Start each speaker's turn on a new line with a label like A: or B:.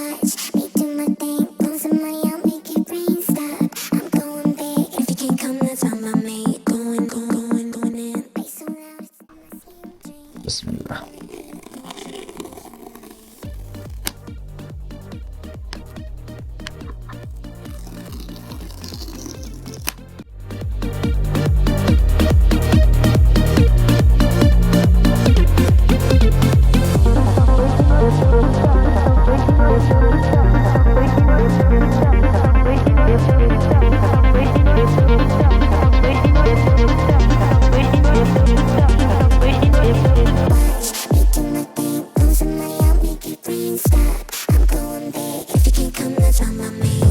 A: Watch me do my thing, blow some money, I'll make it rain. Stop, I'm going big. If you can't come, that's on my mate. Going in. Bass so loud, it's my skin dream.
B: بسم الله.
A: Stop, I'm going big. If you can't come, that's on my mate.